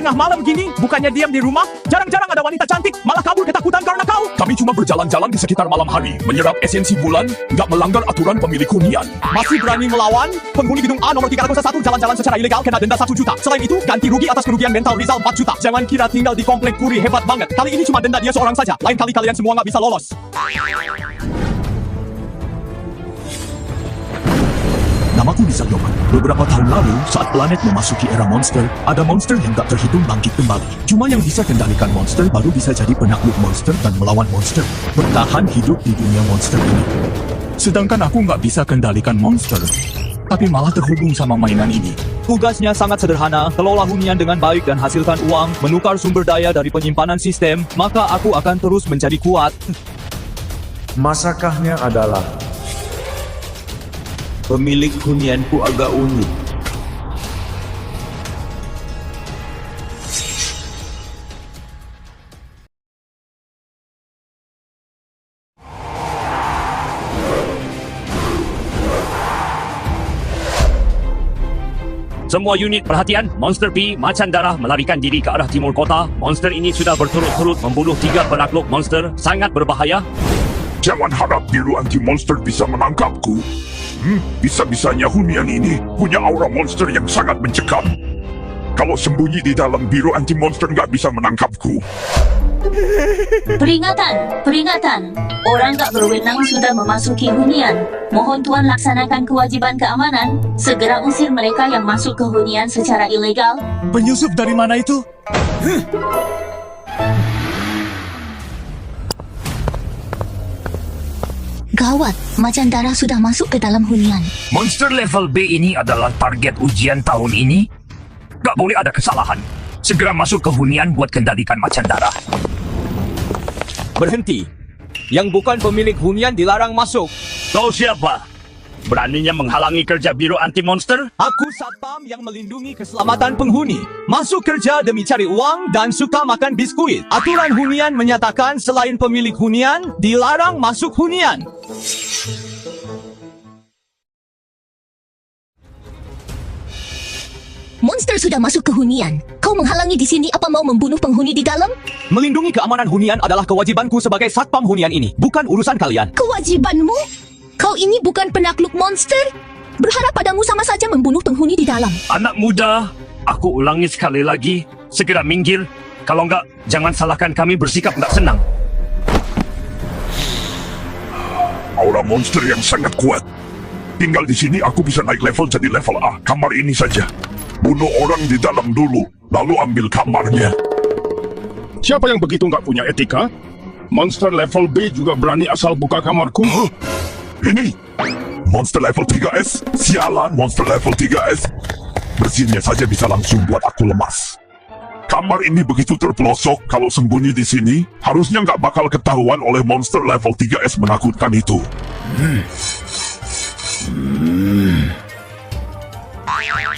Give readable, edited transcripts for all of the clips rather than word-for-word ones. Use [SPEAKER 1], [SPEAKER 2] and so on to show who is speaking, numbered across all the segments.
[SPEAKER 1] Tengah malam gini, bukannya diam di rumah? Jarang-jarang ada wanita cantik, malah kabur ketakutan karena kau.
[SPEAKER 2] Kami cuma berjalan-jalan di sekitar malam hari, menyerap esensi bulan, nggak melanggar aturan pemilik hunian.
[SPEAKER 1] Masih berani melawan? Penghuni gedung A nomor 301 jalan-jalan secara ilegal kena denda 1 juta. Selain itu, ganti rugi atas kerugian mental Rizal 4 juta. Jangan kira tinggal di komplek Puri hebat banget. Kali ini cuma denda dia seorang saja. Lain kali kalian semua nggak bisa lolos.
[SPEAKER 2] Namaku Rizal Yoman. Beberapa tahun lalu, saat planet memasuki era monster, ada monster yang gak terhitung bangkit kembali. Cuma yang bisa kendalikan monster baru bisa jadi penakluk monster dan melawan monster. Bertahan hidup di dunia monster ini. Sedangkan aku gak bisa kendalikan monster, tapi malah terhubung sama mainan ini.
[SPEAKER 1] Tugasnya sangat sederhana, kelola hunian dengan baik dan hasilkan uang, menukar sumber daya dari penyimpanan sistem, maka aku akan terus menjadi kuat.
[SPEAKER 3] Masakahnya adalah
[SPEAKER 1] Pemilik hunianku agak unik.
[SPEAKER 4] Semua unit perhatian, Monster B macan darah melarikan diri ke arah timur kota. Monster ini sudah berturut-turut membunuh 3 penakluk monster, sangat berbahaya.
[SPEAKER 2] Jangan harap biru anti-monster bisa menangkapku. Bisa-bisanya hunian ini punya aura monster yang sangat mencekam. Kalau sembunyi di dalam biru anti-monster nggak bisa menangkapku.
[SPEAKER 5] Peringatan, peringatan. Orang tak berwenang sudah memasuki hunian. Mohon Tuan laksanakan kewajiban keamanan. Segera usir mereka yang masuk ke hunian secara ilegal.
[SPEAKER 1] Penyusup dari mana itu?
[SPEAKER 6] Gawat, macan darah sudah masuk ke dalam hunian.
[SPEAKER 4] Monster level B ini adalah target ujian tahun ini. Gak boleh ada kesalahan. Segera masuk ke hunian buat kendalikan macan darah.
[SPEAKER 1] Berhenti. Yang bukan pemilik hunian dilarang masuk.
[SPEAKER 4] Kau siapa? Beraninya menghalangi kerja biru anti-monster?
[SPEAKER 1] Aku satpam yang melindungi keselamatan penghuni. Masuk kerja demi cari uang dan suka makan biskuit. Aturan hunian menyatakan selain pemilik hunian, dilarang masuk hunian.
[SPEAKER 6] Monster sudah masuk ke hunian. Kau menghalangi di sini apa mau membunuh penghuni di dalam?
[SPEAKER 1] Melindungi keamanan hunian adalah kewajibanku sebagai satpam hunian ini, bukan urusan kalian.
[SPEAKER 6] Kewajibanmu? Kau ini bukan penakluk monster? Berharap padamu sama saja membunuh penghuni di dalam.
[SPEAKER 4] Anak muda, aku ulangi sekali lagi. Segera minggir. Kalau enggak, jangan salahkan kami bersikap enggak senang.
[SPEAKER 2] Aura monster yang sangat kuat. Tinggal di sini aku bisa naik level jadi level A. Kamar ini saja. Bunuh orang di dalam dulu, lalu ambil kamarnya.
[SPEAKER 7] Siapa yang begitu nggak punya etika? Monster level B juga berani asal buka kamarku?
[SPEAKER 2] Huh? Ini monster level 3S. Sialan, monster level 3S. Bersihinnya saja bisa langsung buat aku lemas. Kamar ini begitu terpelosok, kalau sembunyi di sini, harusnya nggak bakal ketahuan oleh monster level 3S menakutkan itu.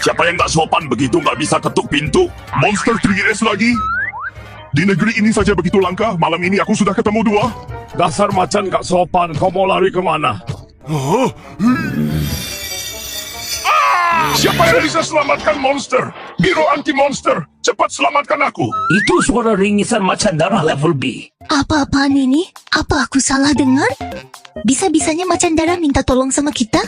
[SPEAKER 2] Siapa yang nggak sopan begitu nggak bisa ketuk pintu? Monster 3S lagi? Di negeri ini saja begitu langka, malam ini aku sudah ketemu 2.
[SPEAKER 7] Dasar macan nggak sopan, kau mau lari kemana?
[SPEAKER 2] Siapa yang bisa selamatkan monster? Biru anti-monster, cepat selamatkan aku.
[SPEAKER 4] Itu suara ringisan macan darah level B.
[SPEAKER 6] Apa-apaan ini? Apa aku salah dengar? Bisa-bisanya macan darah minta tolong sama kita?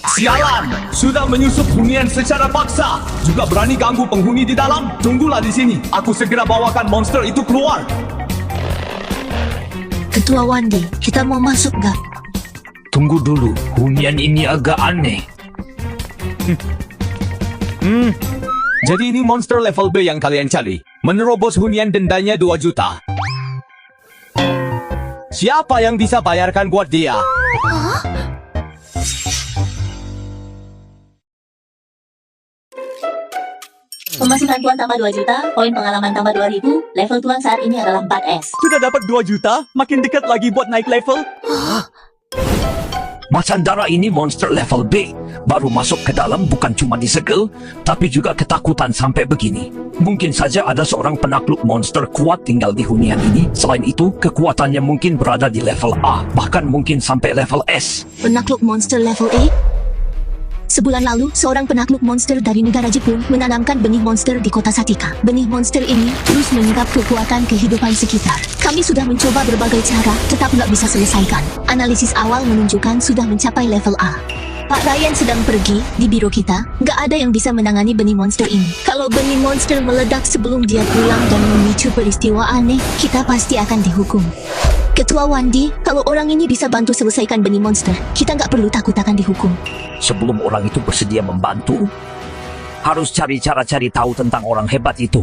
[SPEAKER 1] Sialan! Sudah menyusup hunian secara paksa. Juga berani ganggu penghuni di dalam. Tunggulah di sini. Aku segera bawakan monster itu keluar.
[SPEAKER 6] Ketua Wandi, kita mau masuk gak?
[SPEAKER 4] Tunggu dulu, hunian ini agak aneh.
[SPEAKER 1] Jadi ini monster level B yang kalian cari. Menerobos hunian dendanya 2 juta. Siapa yang bisa bayarkan buat dia?
[SPEAKER 5] Pemasukan Tuan tambah 2 juta, poin pengalaman tambah 2000, level Tuan saat ini adalah 4S.
[SPEAKER 1] Sudah dapat 2 juta? Makin dekat lagi buat naik level?
[SPEAKER 4] Macan darah ini monster level B. Baru masuk ke dalam bukan cuma disegel, tapi juga ketakutan sampai begini. Mungkin saja ada seorang penakluk monster kuat tinggal di hunian ini. Selain itu, kekuatannya mungkin berada di level A, bahkan mungkin sampai level S.
[SPEAKER 6] Penakluk monster level A? Sebulan lalu, seorang penakluk monster dari negara Jepun menanamkan benih monster di kota Satika. Benih monster ini terus menyerap kekuatan kehidupan sekitar. Kami sudah mencoba berbagai cara, tetap nggak bisa selesaikan. Analisis awal menunjukkan sudah mencapai level A. Pak Ryan sedang pergi di biro kita. Nggak ada yang bisa menangani benih monster ini. Kalau benih monster meledak sebelum dia pulang dan memicu peristiwa aneh, kita pasti akan dihukum. Ketua Wandi, kalau orang ini bisa bantu selesaikan benih monster, kita nggak perlu takut akan dihukum.
[SPEAKER 4] Sebelum orang itu bersedia membantu, harus cari tahu tentang orang hebat itu.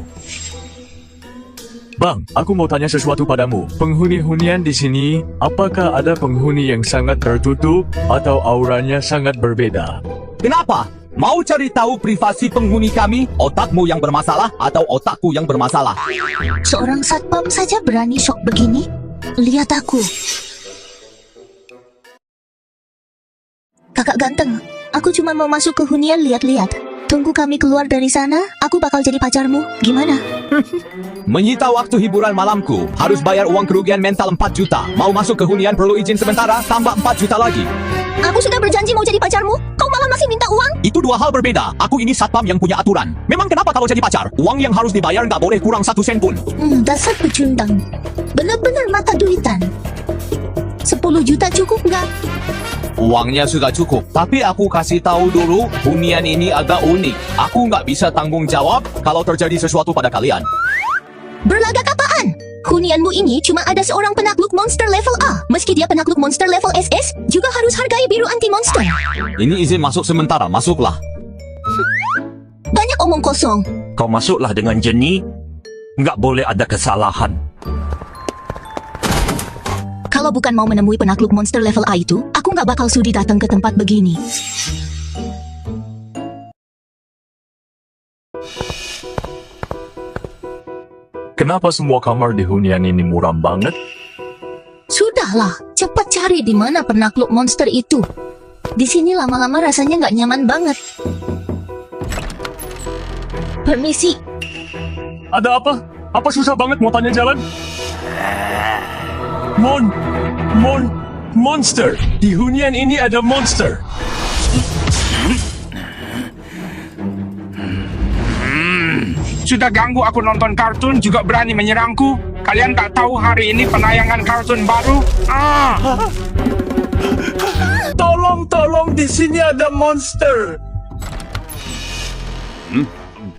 [SPEAKER 2] Bang, aku mau tanya sesuatu padamu. Penghuni hunian di sini, apakah ada penghuni yang sangat tertutup atau auranya sangat berbeda?
[SPEAKER 1] Kenapa? Mau cari tahu privasi penghuni kami? Otakmu yang bermasalah atau otakku yang bermasalah?
[SPEAKER 6] Seorang satpam saja berani sok begini? Lihat aku. Kakak ganteng, aku cuma mau masuk ke hunian lihat-lihat. Tunggu kami keluar dari sana, aku bakal jadi pacarmu. Gimana?
[SPEAKER 1] Menyita waktu hiburan malamku. Harus bayar uang kerugian mental 4 juta. Mau masuk ke hunian perlu izin sementara, tambah 4 juta lagi.
[SPEAKER 6] Aku sudah berjanji mau jadi pacarmu, kau malah masih minta uang?
[SPEAKER 1] Itu dua hal berbeda. Aku ini satpam yang punya aturan. Memang kenapa kalau jadi pacar? Uang yang harus dibayar nggak boleh kurang 1 sen pun.
[SPEAKER 6] Dasar pecundang. Bener-bener mata duitan. 10 juta cukup nggak?
[SPEAKER 1] Uangnya sudah cukup. Tapi aku kasih tahu dulu, hunian ini agak unik. Aku nggak bisa tanggung jawab kalau terjadi sesuatu pada kalian.
[SPEAKER 6] Berlagak apaan? Hunianmu ini cuma ada seorang penakluk monster level A. Meski dia penakluk monster level SS, juga harus hargai biru anti-monster.
[SPEAKER 1] Ini izin masuk sementara, masuklah.
[SPEAKER 6] Banyak omong kosong.
[SPEAKER 4] Kau masuklah dengan jeni, nggak boleh ada kesalahan.
[SPEAKER 6] Kalau bukan mau menemui penakluk monster level A itu, aku nggak bakal sudi datang ke tempat begini.
[SPEAKER 2] Kenapa semua kamar di hunian ini muram banget?
[SPEAKER 6] Sudahlah, cepat cari di mana penakluk monster itu. Di sini lama-lama rasanya nggak nyaman banget. Permisi.
[SPEAKER 2] Ada apa? Apa susah banget mau tanya jalan? Monster! Di hunian ini ada monster!
[SPEAKER 3] Sudah ganggu aku nonton kartun juga berani menyerangku. Kalian tak tahu hari ini penayangan kartun baru?
[SPEAKER 2] Tolong, di sini ada monster!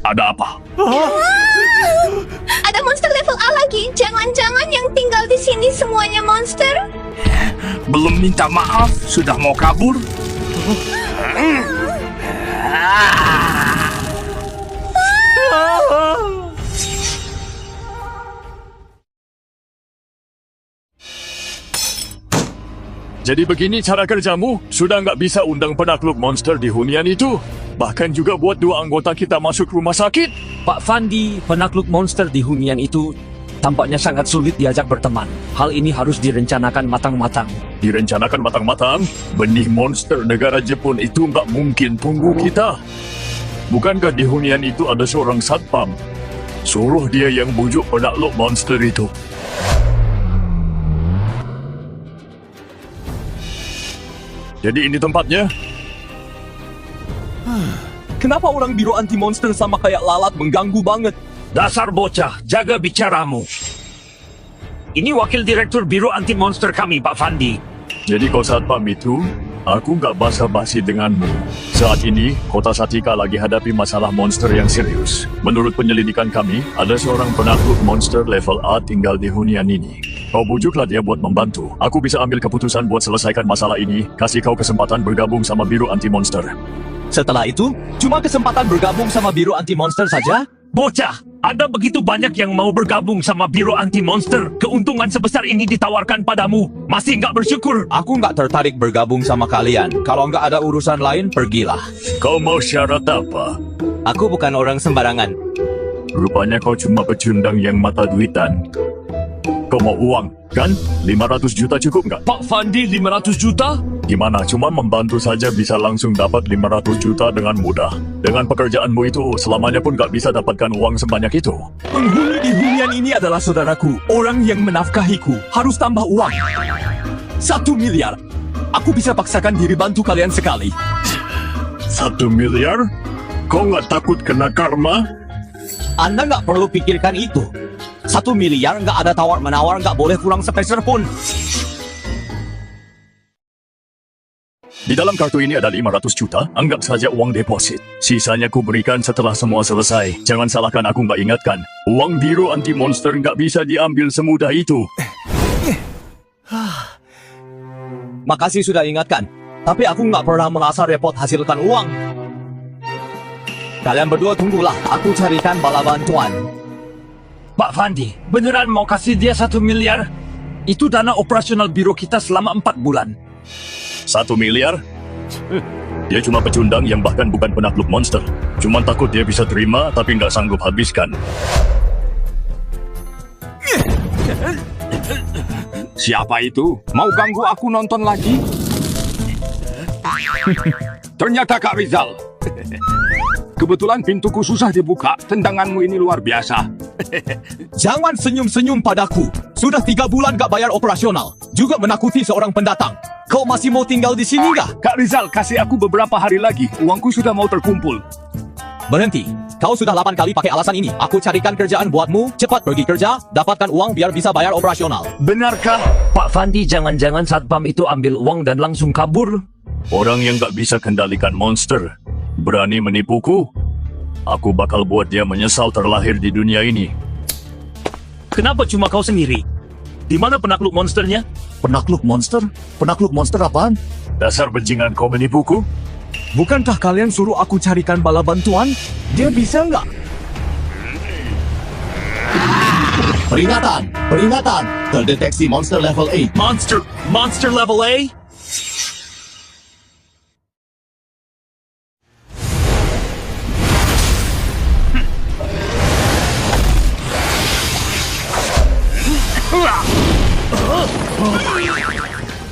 [SPEAKER 7] Ada apa?
[SPEAKER 6] Ada monster level A lagi. Jangan-jangan yang tinggal di sini semuanya monster?
[SPEAKER 3] Belum minta maaf, sudah mau kabur?
[SPEAKER 2] Jadi begini cara kerjamu? Sudah nggak bisa undang penakluk monster di hunian itu? Bahkan juga buat 2 anggota kita masuk rumah sakit?
[SPEAKER 4] Pak Fandi, penakluk monster di hunian itu tampaknya sangat sulit diajak berteman. Hal ini harus direncanakan matang-matang.
[SPEAKER 2] Direncanakan matang-matang? Benih monster negara Jepun itu nggak mungkin tunggu kita. Bukankah di hunian itu ada seorang satpam? Suruh dia yang bujuk penakluk monster itu. Jadi ini tempatnya?
[SPEAKER 1] Kenapa orang biro anti-monster sama kayak lalat mengganggu banget?
[SPEAKER 4] Dasar bocah, jaga bicaramu. Ini wakil direktur biro anti-monster kami, Pak Fandi.
[SPEAKER 2] Jadi kau satpam itu, aku nggak basa-basi denganmu. Saat ini, kota Satika lagi hadapi masalah monster yang serius. Menurut penyelidikan kami, ada seorang penakluk monster level A tinggal di hunian ini. Kau bujuklah dia buat membantu. Aku bisa ambil keputusan buat selesaikan masalah ini, kasih kau kesempatan bergabung sama biro anti-monster.
[SPEAKER 1] Setelah itu, cuma kesempatan bergabung sama biro anti-monster saja?
[SPEAKER 4] Bocah, ada begitu banyak yang mau bergabung sama biro anti-monster. Keuntungan sebesar ini ditawarkan padamu. Masih nggak bersyukur?
[SPEAKER 1] Aku nggak tertarik bergabung sama kalian. Kalau nggak ada urusan lain, pergilah.
[SPEAKER 2] Kau mau syarat apa?
[SPEAKER 1] Aku bukan orang sembarangan.
[SPEAKER 2] Rupanya kau cuma pecundang yang mata duitan. Kau mau uang, kan? 500 juta cukup nggak?
[SPEAKER 4] Pak Fandi 500 juta?
[SPEAKER 2] Gimana? Cuma membantu saja bisa langsung dapat 500 juta dengan mudah. Dengan pekerjaanmu itu, selamanya pun nggak bisa dapatkan uang sebanyak itu.
[SPEAKER 1] Penghuni di hunian ini adalah saudaraku. Orang yang menafkahiku. Harus tambah uang. 1 miliar. Aku bisa paksakan diri bantu kalian sekali.
[SPEAKER 2] 1 miliar? Kau nggak takut kena karma?
[SPEAKER 1] Anda nggak perlu pikirkan itu. 1 miliar nggak ada tawar-menawar, nggak boleh kurang sepeser pun.
[SPEAKER 2] Di dalam kartu ini ada 500 juta, anggap saja uang deposit. Sisanya ku berikan setelah semua selesai. Jangan salahkan aku nggak ingatkan. Uang biru anti-monster nggak bisa diambil semudah itu.
[SPEAKER 1] Makasih sudah ingatkan. Tapi aku nggak pernah merasa repot hasilkan uang. Kalian berdua tunggulah, aku carikan bala bantuan.
[SPEAKER 4] Pak Fandi, beneran mau kasih dia 1 miliar? Itu dana operasional biro kita selama 4 bulan.
[SPEAKER 2] 1 miliar? Dia cuma pecundang yang bahkan bukan penakluk monster. Cuma takut dia bisa terima tapi nggak sanggup habiskan.
[SPEAKER 3] Siapa itu? Mau ganggu aku nonton lagi? Ternyata Kak Rizal. Kebetulan pintuku susah dibuka. Tendanganmu ini luar biasa.
[SPEAKER 1] Jangan senyum-senyum padaku. Sudah 3 bulan gak bayar operasional. Juga menakuti seorang pendatang. Kau masih mau tinggal di sini gak?
[SPEAKER 3] Kak Rizal, kasih aku beberapa hari lagi. Uangku sudah mau terkumpul.
[SPEAKER 1] Berhenti. Kau sudah 8 kali pakai alasan ini. Aku carikan kerjaan buatmu. Cepat pergi kerja. Dapatkan uang biar bisa bayar operasional.
[SPEAKER 4] Benarkah? Pak Fandi, jangan-jangan satpam itu ambil uang dan langsung kabur?
[SPEAKER 2] Orang yang nggak bisa kendalikan monster berani menipuku. Aku bakal buat dia menyesal terlahir di dunia ini.
[SPEAKER 4] Kenapa cuma kau sendiri? Di mana penakluk monsternya?
[SPEAKER 2] Penakluk monster? Penakluk monster apaan? Dasar bajingan kau menipuku?
[SPEAKER 1] Bukankah kalian suruh aku carikan bala bantuan? Dia bisa nggak?
[SPEAKER 2] Peringatan! Peringatan! Terdeteksi monster level 8.
[SPEAKER 4] Monster level A?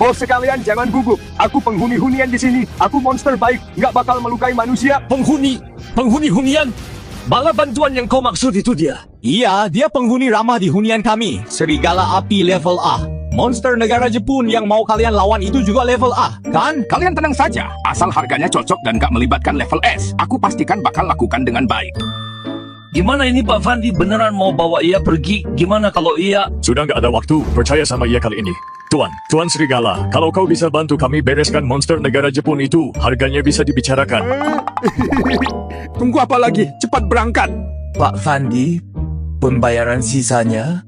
[SPEAKER 3] Bos sekalian, jangan gugup. Aku penghuni hunian di sini. Aku monster baik, nggak bakal melukai manusia.
[SPEAKER 4] Penghuni hunian? Bala bantuan yang kau maksud itu dia?
[SPEAKER 1] Iya, dia penghuni ramah di hunian kami. Serigala api level A. Monster negara Jepun yang mau kalian lawan itu juga level A, kan?
[SPEAKER 3] Kalian tenang saja, asal harganya cocok dan gak melibatkan level S. Aku pastikan bakal lakukan dengan baik.
[SPEAKER 4] Gimana ini Pak Fandi, beneran mau bawa ia pergi? Gimana kalau ia...
[SPEAKER 2] Sudah nggak ada waktu, percaya sama ia kali ini. Tuan Serigala, kalau kau bisa bantu kami bereskan monster negara Jepun itu, harganya bisa dibicarakan.
[SPEAKER 3] Tunggu apa lagi? Cepat berangkat.
[SPEAKER 1] Pak Fandi, pembayaran sisanya?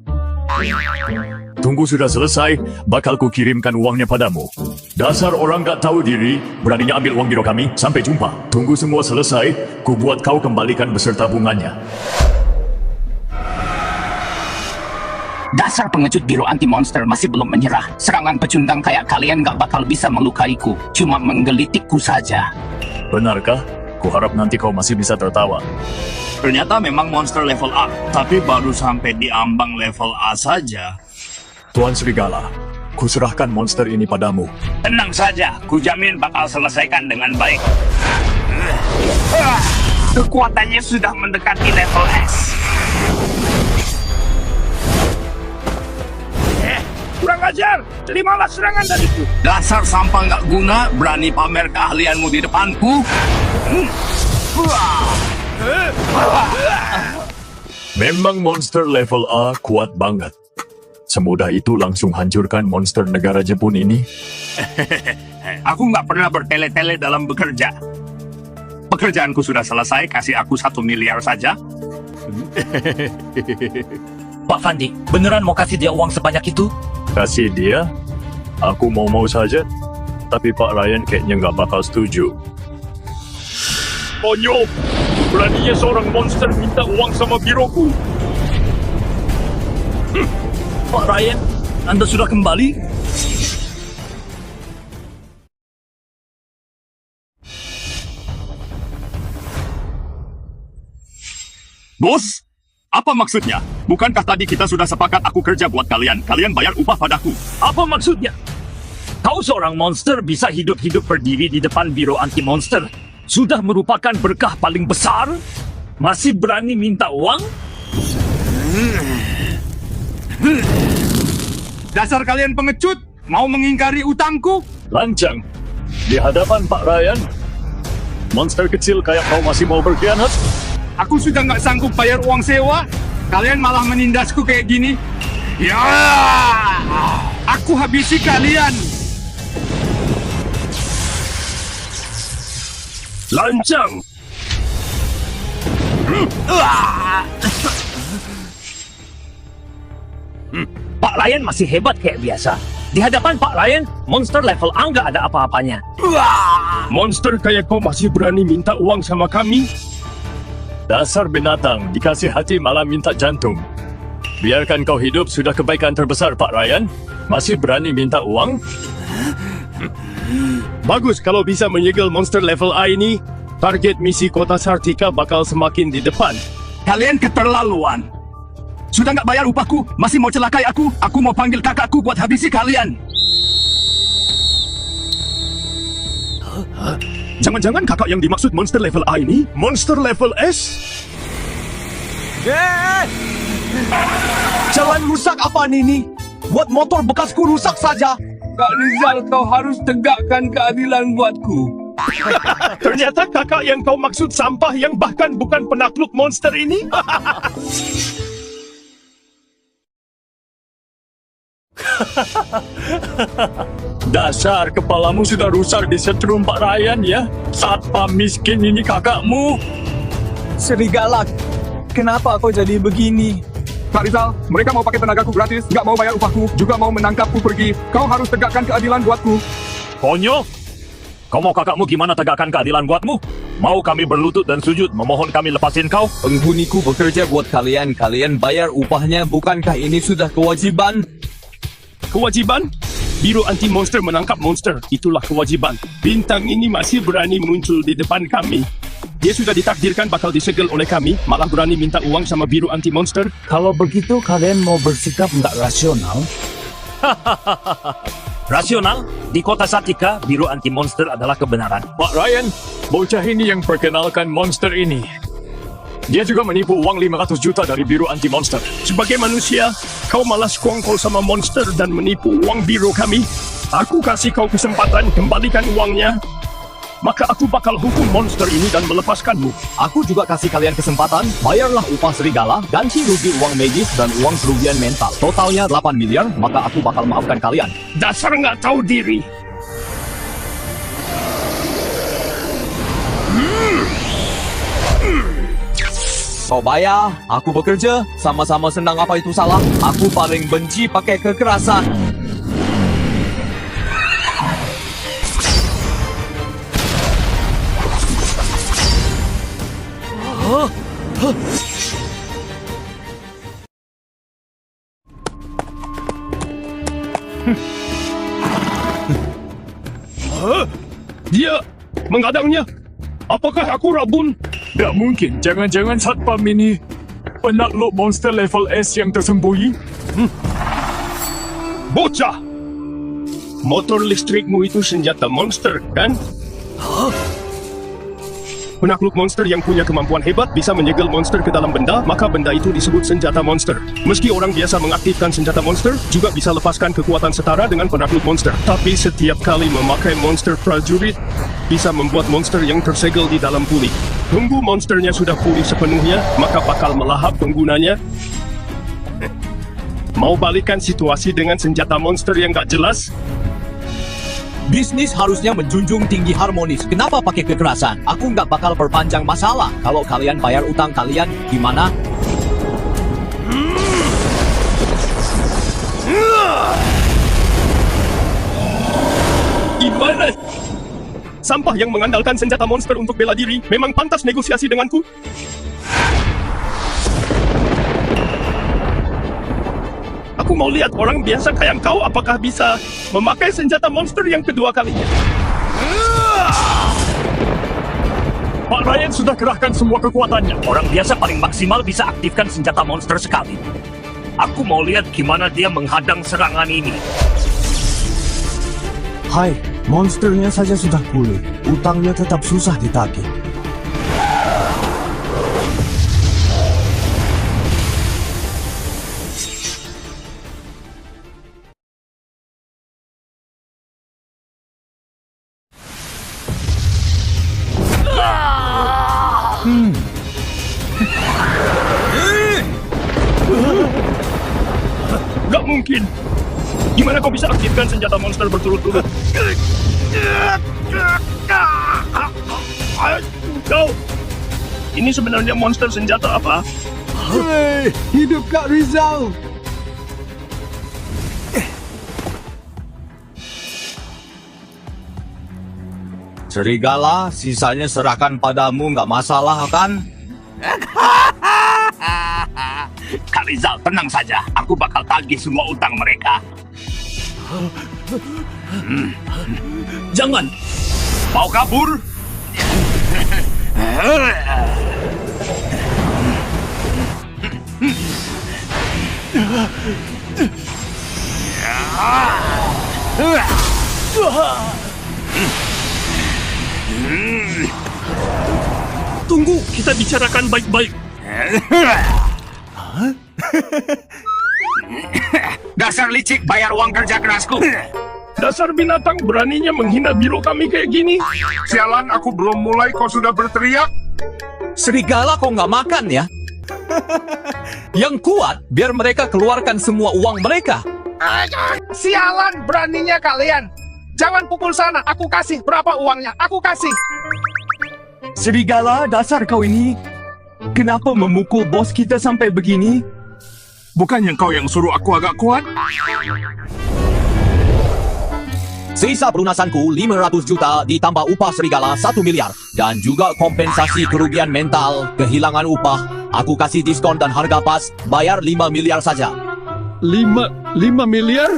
[SPEAKER 2] Tunggu sudah selesai, bakal ku kirimkan uangnya padamu. Dasar orang nggak tahu diri, beraninya ambil uang biro kami. Sampai jumpa. Tunggu semua selesai, ku buat kau kembalikan beserta bunganya.
[SPEAKER 3] Dasar pengecut biro anti-monster masih belum menyerah. Serangan pecundang kayak kalian gak bakal bisa melukaiku. Cuma menggelitikku saja.
[SPEAKER 2] Benarkah? Kuharap nanti kau masih bisa tertawa.
[SPEAKER 8] Ternyata memang monster level A, tapi baru sampai di ambang level A saja.
[SPEAKER 2] Tuan Serigala, kuserahkan monster ini padamu.
[SPEAKER 8] Tenang saja, kujamin bakal selesaikan dengan baik. Kekuatannya sudah mendekati level S. Kurang ajar, terimalah serangan dariku. Dasar sampah nggak guna, berani pamer keahlianmu di depanku.
[SPEAKER 2] Memang monster level A kuat banget. Semudah itu langsung hancurkan monster negara Jepun ini.
[SPEAKER 8] Aku nggak pernah bertele-tele dalam bekerja. Pekerjaanku sudah selesai, kasih aku 1 miliar saja.
[SPEAKER 4] Pak Fandi, beneran mau kasih dia uang sebanyak itu?
[SPEAKER 2] Kasih dia? Aku mau saja. Tapi Pak Ryan kayaknya nggak bakal setuju. Konyol! Beraninya seorang monster minta uang sama biroku.
[SPEAKER 4] Pak Ryan, Anda sudah kembali?
[SPEAKER 8] Bos, apa maksudnya? Bukankah tadi kita sudah sepakat aku kerja buat kalian? Kalian bayar upah padaku.
[SPEAKER 4] Apa maksudnya? Kau seorang monster bisa hidup-hidup berdiri di depan biro anti-monster. Sudah merupakan berkah paling besar? Masih berani minta uang?
[SPEAKER 3] Dasar kalian pengecut, mau mengingkari utangku?
[SPEAKER 2] Lancang. Di hadapan Pak Ryan, Monster kecil kayak kau masih mau berkhianat?
[SPEAKER 3] Aku sudah nggak sanggup bayar uang sewa. Kalian malah menindasku kayak gini. Ya, aku habisi kalian.
[SPEAKER 7] Lancang!
[SPEAKER 4] Pak Ryan masih hebat kayak biasa. Di hadapan Pak Ryan, monster level A nggak ada apa-apanya.
[SPEAKER 7] Monster kayak kau masih berani minta uang sama kami?
[SPEAKER 2] Dasar binatang, dikasih hati malah minta jantung. Biarkan kau hidup sudah kebaikan terbesar, Pak Ryan. Masih berani minta uang?
[SPEAKER 7] Bagus kalau bisa menyegel monster level A ini. Target misi kota Sartika bakal semakin di depan.
[SPEAKER 3] Kalian keterlaluan. Sudah nggak bayar upahku, masih mau celakai aku. Aku mau panggil kakakku buat habisi kalian.
[SPEAKER 7] Jangan-jangan kakak yang dimaksud monster level A ini monster level S?
[SPEAKER 1] Jalan rusak apa ini? Buat motor bekasku rusak saja.
[SPEAKER 3] Kak Rizal, kau harus tegakkan keadilan buatku.
[SPEAKER 7] Ternyata kakak yang kau maksud sampah yang bahkan bukan penakluk monster ini?
[SPEAKER 2] Dasar kepalamu sudah rusak disetrum Pak Ryan ya. Satpam miskin ini kakakmu.
[SPEAKER 1] Serigala, kenapa kau jadi begini?
[SPEAKER 3] Kak Rizal, mereka mau pakai tenagaku gratis, nggak mau bayar upahku, juga mau menangkapku pergi. Kau harus tegakkan keadilan buatku.
[SPEAKER 4] Konyol! Kau mau kakakmu gimana tegakkan keadilan buatmu? Mau kami berlutut dan sujud memohon kami lepasin kau?
[SPEAKER 1] Penghuniku bekerja buat kalian, kalian bayar upahnya, bukankah ini sudah kewajiban?
[SPEAKER 7] Kewajiban? Biro anti-monster menangkap monster. Itulah kewajiban. Bintang ini masih berani muncul di depan kami. Dia sudah ditakdirkan bakal disegel oleh kami, malah berani minta uang sama biro anti-monster.
[SPEAKER 4] Kalau begitu kalian mau bersikap nggak rasional? Rasional? Di kota Satika, biru anti-monster adalah kebenaran.
[SPEAKER 2] Pak Ryan, bocah ini yang perkenalkan monster ini. Dia juga menipu uang 500 juta dari biro anti-monster.
[SPEAKER 7] Sebagai manusia, kau malah sekongkol sama monster dan menipu uang biro kami. Aku kasih kau kesempatan kembalikan uangnya. Maka aku bakal hukum monster ini dan melepaskanmu.
[SPEAKER 1] Aku juga kasih kalian kesempatan, bayarlah upah serigala, ganti rugi uang magis dan uang kerugian mental. Totalnya 8 miliar, maka aku bakal maafkan kalian.
[SPEAKER 7] Dasar nggak tahu diri.
[SPEAKER 1] Kau bayar, aku bekerja, sama-sama senang apa itu salah. Aku paling benci pakai kekerasan.
[SPEAKER 7] Dia mengadangnya. Apakah aku rabun?
[SPEAKER 2] Gak mungkin, jangan-jangan satpam ini penakluk monster level S yang tersembunyi.
[SPEAKER 7] Bocah! Motor listrikmu itu senjata monster, kan? Penakluk monster yang punya kemampuan hebat bisa menyegel monster ke dalam benda, maka benda itu disebut senjata monster. Meski orang biasa mengaktifkan senjata monster, juga bisa lepaskan kekuatan setara dengan penakluk monster. Tapi setiap kali memakai monster prajurit, bisa membuat monster yang tersegel di dalam pulih. Tunggu monsternya sudah pulih sepenuhnya, maka bakal melahap penggunanya. Mau balikan situasi dengan senjata monster yang gak jelas?
[SPEAKER 1] Bisnis harusnya menjunjung tinggi harmonis. Kenapa pakai kekerasan? Aku nggak bakal perpanjang masalah. Kalau kalian bayar utang kalian, gimana?
[SPEAKER 7] Gimana? Sampah yang mengandalkan senjata monster untuk bela diri memang pantas negosiasi denganku? Aku mau lihat orang biasa kayak kau apakah bisa memakai senjata monster yang kedua kalinya.
[SPEAKER 2] Pak Ryan sudah kerahkan semua kekuatannya.
[SPEAKER 4] Orang biasa paling maksimal bisa aktifkan senjata monster sekali. Aku mau lihat gimana dia menghadang serangan ini.
[SPEAKER 1] Hai, monsternya saja sudah pulih. Utangnya tetap susah ditagih.
[SPEAKER 7] Gak mungkin. Gimana kau bisa aktifkan senjata monster berturut-turut? Kau, ini sebenarnya monster senjata apa?
[SPEAKER 3] Hidup Kak Rizal!
[SPEAKER 1] Serigala, sisanya serahkan padamu, nggak masalah kan?
[SPEAKER 8] Kak Rizal, tenang saja. Aku bakal tagih semua utang mereka.
[SPEAKER 4] Jangan!
[SPEAKER 8] Mau kabur?
[SPEAKER 7] Tunggu, kita bicarakan baik-baik.
[SPEAKER 8] Dasar licik, bayar uang kerja kerasku.
[SPEAKER 7] Dasar binatang, beraninya menghina biro kami kayak gini.
[SPEAKER 3] Sialan, aku belum mulai kau sudah berteriak.
[SPEAKER 1] Serigala kok nggak makan ya? Yang kuat, biar mereka keluarkan semua uang mereka.
[SPEAKER 3] Sialan, beraninya kalian. Jangan pukul sana, aku kasih. Berapa uangnya? Aku kasih.
[SPEAKER 1] Serigala, dasar kau ini. Kenapa memukul bos kita sampai begini?
[SPEAKER 3] Bukannya kau yang suruh aku agak kuat?
[SPEAKER 1] Sisa pelunasanku 500 juta ditambah upah serigala 1 miliar. Dan juga kompensasi kerugian mental, kehilangan upah. Aku kasih diskon dan harga pas, bayar 5 miliar saja.
[SPEAKER 7] 5 miliar?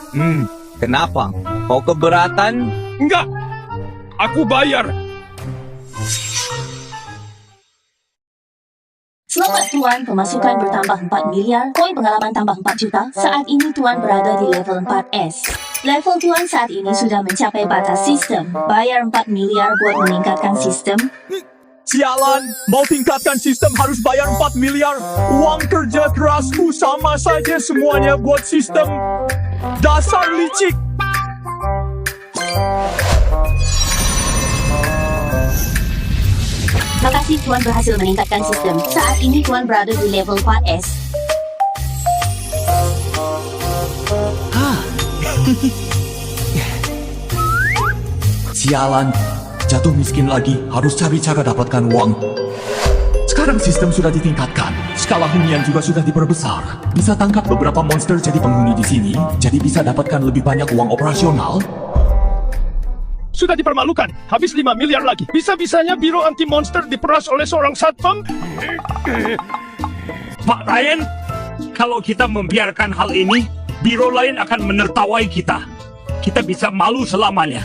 [SPEAKER 1] Kenapa? Kau keberatan?
[SPEAKER 7] Enggak, aku bayar.
[SPEAKER 5] Selamat Tuan, pemasukan bertambah 4 miliar, poin pengalaman tambah 4 juta. Saat ini Tuan berada di level 4S. Level Tuan saat ini sudah mencapai batas sistem. Bayar 4 miliar buat meningkatkan sistem.
[SPEAKER 1] Sialan, mau tingkatkan sistem harus bayar 4 miliar. Uang kerja kerasku sama saja semuanya buat sistem. Dasar licik.
[SPEAKER 5] Makasih Tuan berhasil meningkatkan sistem. Saat ini Tuan berada di level 4S.
[SPEAKER 2] Sialan, jatuh miskin lagi, harus cari cara dapatkan uang. Sekarang sistem sudah ditingkatkan, skala hunian juga sudah diperbesar. Bisa tangkap beberapa monster jadi penghuni di sini, jadi bisa dapatkan lebih banyak uang operasional.
[SPEAKER 7] Sudah dipermalukan, habis 5 miliar lagi. Bisa-bisanya biro anti-monster diperas oleh seorang satpam?
[SPEAKER 8] Pak Ryan, kalau kita membiarkan hal ini, biro lain akan menertawai kita. Kita bisa malu selamanya.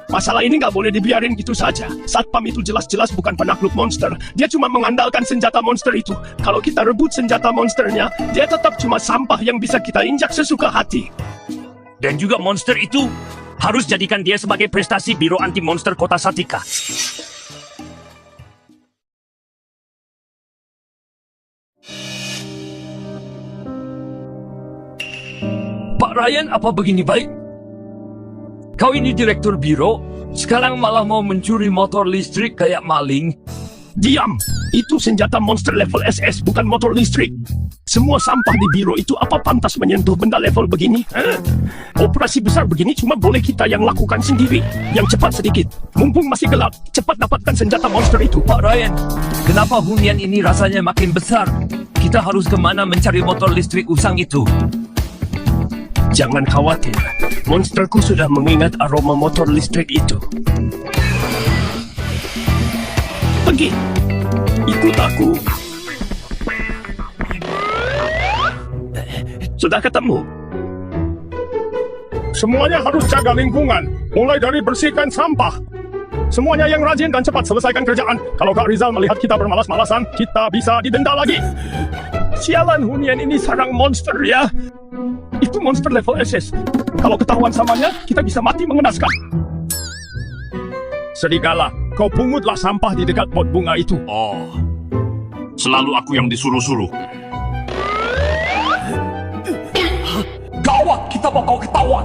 [SPEAKER 7] Masalah ini nggak boleh dibiarin gitu saja. Satpam itu jelas-jelas bukan penakluk monster. Dia cuma mengandalkan senjata monster itu. Kalau kita rebut senjata monsternya, dia tetap cuma sampah yang bisa kita injak sesuka hati.
[SPEAKER 8] Dan juga monster itu harus jadikan dia sebagai prestasi biro anti-monster kota Satika.
[SPEAKER 4] Pak Ryan, apa begini baik? Kau ini direktur biro, sekarang malah mau mencuri motor listrik kayak maling.
[SPEAKER 7] Diam! Itu senjata monster level SS, bukan motor listrik. Semua sampah di biro itu apa pantas menyentuh benda level begini? Operasi besar begini cuma boleh kita yang lakukan sendiri. Yang cepat sedikit. Mumpung masih gelap, cepat dapatkan senjata monster itu.
[SPEAKER 4] Pak Ryan, kenapa hunian ini rasanya makin besar? Kita harus kemana mencari motor listrik usang itu?
[SPEAKER 7] Jangan khawatir, monsterku sudah mengingat aroma motor listrik itu. Pergi, ikut aku. Sudah ketemu.
[SPEAKER 3] Semuanya harus jaga lingkungan, mulai dari bersihkan sampah. Semuanya yang rajin dan cepat selesaikan kerjaan. Kalau Kak Rizal melihat kita bermalas-malasan, kita bisa didenda lagi.
[SPEAKER 7] Sialan, hunian ini sarang monster ya. Itu monster level SS. Kalau ketahuan samanya, kita bisa mati mengenaskan. Serigala, kau pungutlah sampah di dekat pot bunga itu.
[SPEAKER 8] Oh, selalu aku yang disuruh-suruh.
[SPEAKER 4] Gawat, kita bakal ketahuan.